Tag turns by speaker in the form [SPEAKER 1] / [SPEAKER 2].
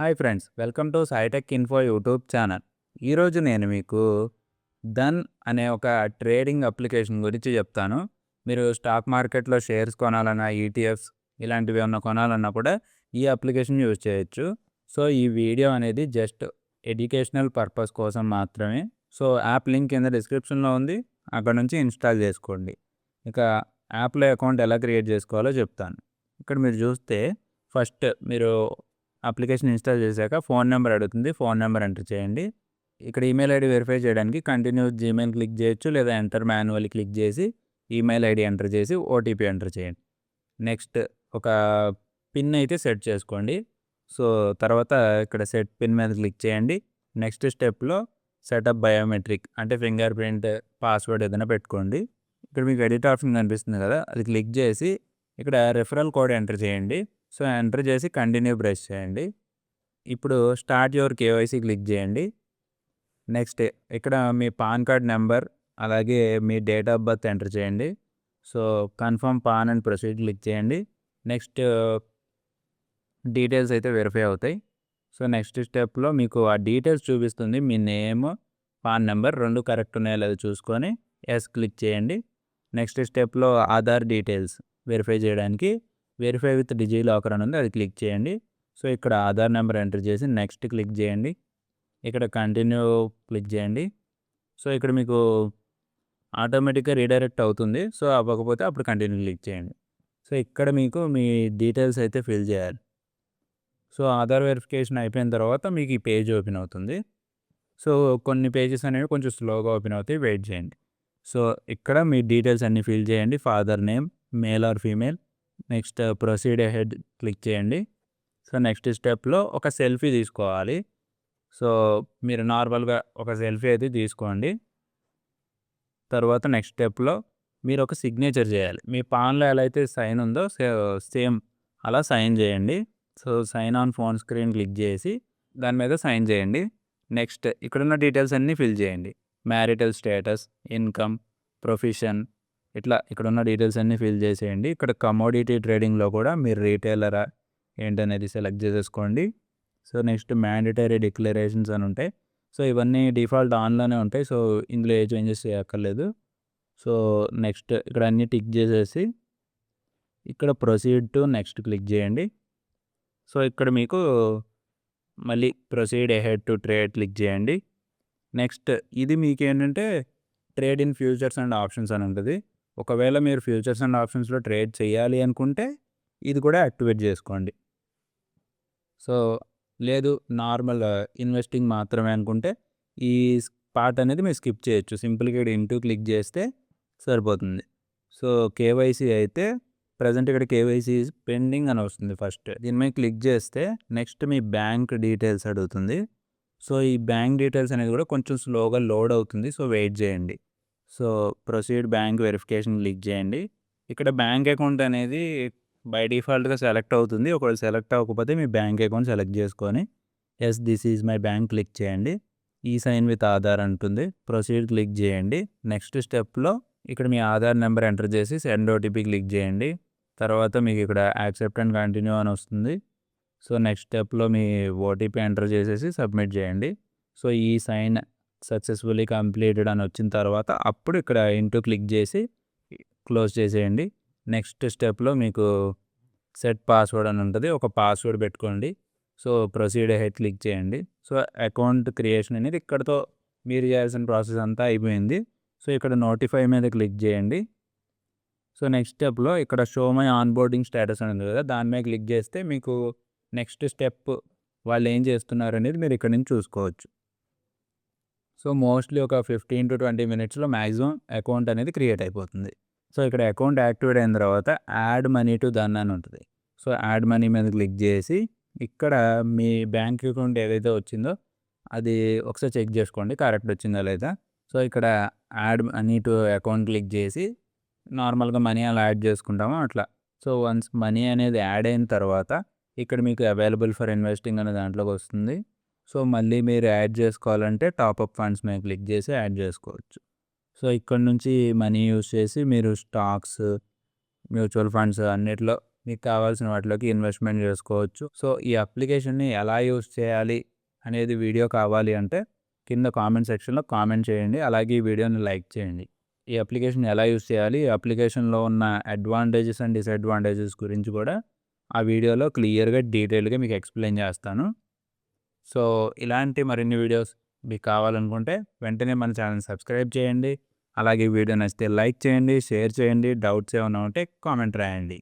[SPEAKER 1] Hi friends, welcome to Scitech info YouTube channel. ఈరోజు నేను మీకు డన్ అనే ఒక ట్రేడింగ్ అప్లికేషన్ గురించి చెప్తాను. మీరు స్టాక్ మార్కెట్లో షేర్స్ కొనాలన్నా, ఈటీఎఫ్స్ ఇలాంటివి ఏమన్నా కొనాలన్నా కూడా ఈ అప్లికేషన్ యూజ్ చేయొచ్చు. సో ఈ వీడియో అనేది జస్ట్ ఎడ్యుకేషనల్ పర్పస్ కోసం మాత్రమే. సో యాప్ లింక్ కింద డిస్క్రిప్షన్లో ఉంది, అక్కడ నుంచి ఇన్స్టాల్ చేసుకోండి. ఇక యాప్లో అకౌంట్ ఎలా క్రియేట్ చేసుకోవాలో చెప్తాను. ఇక్కడ మీరు చూస్తే ఫస్ట్ మీరు అప్లికేషన్ ఇన్స్టాల్ చేశాక ఫోన్ నెంబర్ అడుగుతుంది, ఫోన్ నెంబర్ ఎంటర్ చేయండి. ఇక్కడ ఈమెయిల్ ఐడి వెరిఫై చేయడానికి కంటిన్యూ జీమెయిల్ క్లిక్ చేయొచ్చు, లేదా ఎంటర్ మాన్యువల్ క్లిక్ చేసి ఈమెయిల్ ఐడి ఎంటర్ చేసి ఓటీపీ ఎంటర్ చేయండి. నెక్స్ట్ ఒక పిన్ అయితే సెట్ చేసుకోండి. సో తర్వాత ఇక్కడ సెట్ పిన్ మీద క్లిక్ చేయండి. నెక్స్ట్ స్టెప్లో సెటప్ బయోమెట్రిక్ అంటే ఫింగర్ ప్రింట్, పాస్వర్డ్ ఏదైనా పెట్టుకోండి. ఇక్కడ మీకు ఎడిట్ ఆప్షన్ కనిపిస్తుంది కదా, అది క్లిక్ చేసి ఇక్కడ రెఫరల్ కోడ్ ఎంటర్ చేయండి. సో ఎంటర్ చేసి కంటిన్యూ ప్రెస్ చేయండి. ఇప్పుడు స్టార్ట్ యువర్ కేవైసీ క్లిక్ చేయండి. నెక్స్ట్ ఇక్కడ మీ పాన్ కార్డ్ నెంబర్ అలాగే మీ డేట్ ఆఫ్ బర్త్ ఎంటర్ చేయండి. So confirm pan and proceed click చేయండి. నెక్స్ట్ డీటెయిల్స్ అయితే వెరిఫై అవుతాయి. సో నెక్స్ట్ స్టెప్లో మీకు ఆ డీటెయిల్స్ చూపిస్తుంది. మీ నేమ్, పాన్ నెంబర్ రెండు కరెక్ట్ ఉన్నాయో లేదో చూసుకొని ఎస్ క్లిక్ చేయండి. నెక్స్ట్ స్టెప్లో ఆధార్ డీటెయిల్స్ వెరిఫై చేయడానికి వెరిఫై విత్ డిజీ లాకర్ అని ఉంది, అది క్లిక్ చేయండి. సో ఇక్కడ ఆధార్ నెంబర్ ఎంటర్ చేసి నెక్స్ట్ క్లిక్ చేయండి. ఇక్కడ కంటిన్యూ క్లిక్ చేయండి. సో ఇక్కడ మీకు ఆటోమేటిక్గా రీడైరెక్ట్ అవుతుంది. సో అవ్వకపోతే అప్పుడు కంటిన్యూ క్లిక్ చేయండి. సో ఇక్కడ మీకు మీ డీటెయిల్స్ అయితే ఫిల్ చేయాలి. సో ఆధార్ వెరిఫికేషన్ అయిపోయిన తర్వాత మీకు ఈ పేజ్ ఓపెన్ అవుతుంది. సో కొన్ని పేజెస్ అనేవి కొంచెం స్లోగా ఓపెన్ అవుతాయి, వెయిట్ చేయండి. సో ఇక్కడ మీ డీటెయిల్స్ అన్నీ ఫిల్ చేయండి. Father name, male or female. Next proceed ahead click చేయండి. సో నెక్స్ట్ స్టెప్లో ఒక సెల్ఫీ తీసుకోవాలి. సో మీరు నార్మల్గా ఒక సెల్ఫీ అయితే తీసుకోండి. తర్వాత నెక్స్ట్ స్టెప్లో మీరు ఒక సిగ్నేచర్ చేయాలి. మీ పాన్లో ఎలా అయితే సైన్ ఉందో సేమ్ అలా సైన్ చేయండి. So sign on phone screen click చేసి దాని మీద సైన్ చేయండి. నెక్స్ట్ ఇక్కడున్న డీటెయిల్స్ అన్నీ ఫిల్ చేయండి. మ్యారిటల్ స్టేటస్, ఇన్కమ్, ప్రొఫెషన్, ఇట్లా ఇక్కడున్న డీటెయిల్స్ అన్నీ ఫిల్ చేసేయండి. ఇక్కడ కమోడిటీ ట్రేడింగ్లో కూడా మీరు రీటైలరా ఏంటనేది సెలెక్ట్ చేసేసుకోండి. సో నెక్స్ట్ మ్యాండేటరీ డిక్లరేషన్స్ అని ఉంటాయి. సో ఇవన్నీ డిఫాల్ట్ ఆన్లోనే ఉంటాయి. సో ఇందులో ఏ చేంజెస్ చేయక్కర్లేదు. సో నెక్స్ట్ ఇక్కడ అన్నీ టిక్ చేసేసి ఇక్కడ ప్రొసీడ్ టు నెక్స్ట్ క్లిక్ చేయండి. సో ఇక్కడ మీకు మళ్ళీ proceed ahead to trade click చేయండి. నెక్స్ట్ ఇది మీకు ఏంటంటే trade in futures and options అని ఉంటుంది. ఒకవేళ మీరు ఫ్యూచర్స్ అండ్ ఆప్షన్స్లో ట్రేడ్ చేయాలి అనుకుంటే ఇది కూడా యాక్టివేట్ చేసుకోండి. సో లేదు నార్మల్ ఇన్వెస్టింగ్ మాత్రమే అనుకుంటే ఈ పార్ట్ అనేది మీరు స్కిప్ చేయొచ్చు. సింపుల్గా ఇక్కడ ఇంటూ క్లిక్ చేస్తే సరిపోతుంది. సో కేవైసీ అయితే ప్రజెంట్ ఇక్కడ కేవైసీ పెండింగ్ అని వస్తుంది. ఫస్ట్ దీని మీద క్లిక్ చేస్తే నెక్స్ట్ మీ బ్యాంక్ డీటెయిల్స్ అడుగుతుంది. సో ఈ బ్యాంక్ డీటెయిల్స్ అనేది కూడా కొంచెం స్లోగా లోడ్ అవుతుంది. సో వెయిట్ చేయండి. So proceed bank verification click చేయండి. ఇక్కడ బ్యాంక్ అకౌంట్ అనేది బై డిఫాల్ట్గా సెలెక్ట్ అవుతుంది. ఒకవేళ సెలెక్ట్ అవ్వకపోతే మీ బ్యాంక్ అకౌంట్ సెలెక్ట్ చేసుకొని yes this is my bank click చేయండి. ఈ సైన్ విత్ ఆధార్ అంటుంది, ప్రొసీడ్ క్లిక్ చేయండి. నెక్స్ట్ స్టెప్లో ఇక్కడ మీ ఆధార్ నెంబర్ ఎంటర్ చేసి సెండ్ ఓటీపీ క్లిక్ చేయండి. తర్వాత మీకు ఇక్కడ యాక్సెప్ట్ అండ్ కంటిన్యూ అని వస్తుంది. సో నెక్స్ట్ స్టెప్లో మీ ఓటీపీ ఎంటర్ చేసేసి సబ్మిట్ చేయండి. సో ఈ సైన్ సక్సెస్ఫుల్లీ కంప్లీటెడ్ అని వచ్చిన తర్వాత అప్పుడు ఇక్కడ ఇంటూ క్లిక్ చేసి క్లోజ్ చేసేయండి. నెక్స్ట్ స్టెప్లో మీకు సెట్ పాస్వర్డ్ అని ఉంటుంది, ఒక పాస్వర్డ్ పెట్టుకోండి. సో ప్రొసీడ్ అహెడ్ క్లిక్ చేయండి. సో అకౌంట్ క్రియేషన్ అనేది ఇక్కడతో మీరు చేయాల్సిన ప్రాసెస్ అంతా అయిపోయింది. సో ఇక్కడ నోటిఫై మీద క్లిక్ చేయండి. సో నెక్స్ట్ స్టెప్లో ఇక్కడ షో మై ఆన్బోర్డింగ్ స్టేటస్ అని ఉంది కదా, దాని మీద క్లిక్ చేస్తే మీకు నెక్స్ట్ స్టెప్ వాళ్ళు ఏం చేస్తున్నారు అనేది మీరు ఇక్కడ నుంచి చూసుకోవచ్చు. సో మోస్ట్లీ ఒక 15 to 20 మినిట్స్లో మ్యాక్సిమం అకౌంట్ అనేది క్రియేట్ అయిపోతుంది. సో ఇక్కడ అకౌంట్ యాక్టివేట్ అయిన తర్వాత యాడ్ మనీ టు డన్ అని ఉంటుంది. సో యాడ్ మనీ మీద క్లిక్ చేసి ఇక్కడ మీ బ్యాంక్ అకౌంట్ ఏదైతే వచ్చిందో అది ఒకసారి చెక్ చేసుకోండి కరెక్ట్ వచ్చిందా లేదా. సో ఇక్కడ add money to account click చేసి నార్మల్గా మనీ అలా యాడ్ చేసుకుంటామో అట్లా. సో వన్స్ మనీ అనేది యాడ్ అయిన తర్వాత ఇక్కడ మీకు అవైలబుల్ ఫర్ ఇన్వెస్టింగ్ అనే దాంట్లోకి వస్తుంది. సో మళ్ళీ మీరు యాడ్ చేసుకోవాలంటే టాప్అప్ ఫండ్స్ మీద క్లిక్ చేసి యాడ్ చేసుకోవచ్చు. సో ఇక్కడ నుంచి మనీ యూస్ చేసి మీరు స్టాక్స్, మ్యూచువల్ ఫండ్స్ అన్నిట్లో మీకు కావాల్సిన వాటిలోకి ఇన్వెస్ట్మెంట్ చేసుకోవచ్చు. సో ఈ అప్లికేషన్ని ఎలా యూస్ చేయాలి అనేది వీడియో కావాలి అంటే కింద కామెంట్ సెక్షన్లో కామెంట్ చేయండి. అలాగే ఈ వీడియోని లైక్ చేయండి. ఈ అప్లికేషన్ ఎలా యూస్ చేయాలి, ఈ అప్లికేషన్లో ఉన్న అడ్వాంటేజెస్ అండ్ డిసడ్వాంటేజెస్ గురించి కూడా ఆ వీడియోలో క్లియర్గా డీటెయిల్గా మీకు ఎక్స్ప్లెయిన్ చేస్తాను. సో ఇలాంటి మరిన్ని వీడియోస్ మీకు కావాలనుకుంటే వెంటనే మన ఛానల్ సబ్స్క్రైబ్ చేయండి. అలాగే వీడియో నచ్చితే లైక్ చేయండి, షేర్ చేయండి. డౌట్స్ ఏమైనా ఉంటే కామెంట్ రాయండి.